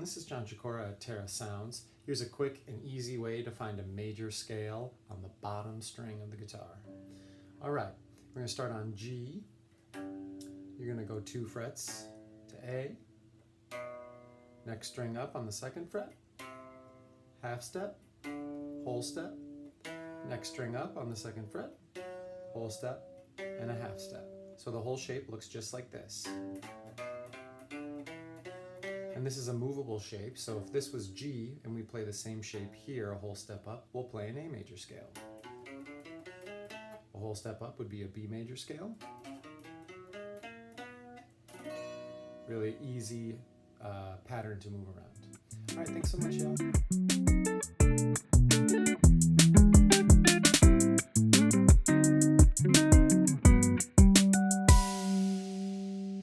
this is John Cicora at Terra Sounds. Here's a quick and easy way to find a major scale on the bottom string of the guitar. All right, we're going to start on G. You're going to go 2 frets to A. Next string up on the 2nd fret. Half step, whole step. Next string up on the 2nd fret. Whole step and a half step. So the whole shape looks just like this. And this is a movable shape, so if this was G and we play the same shape here, a whole step up, we'll play an A major scale. A whole step up would be a B major scale. Really easy pattern to move around. All right, thanks so much, y'all.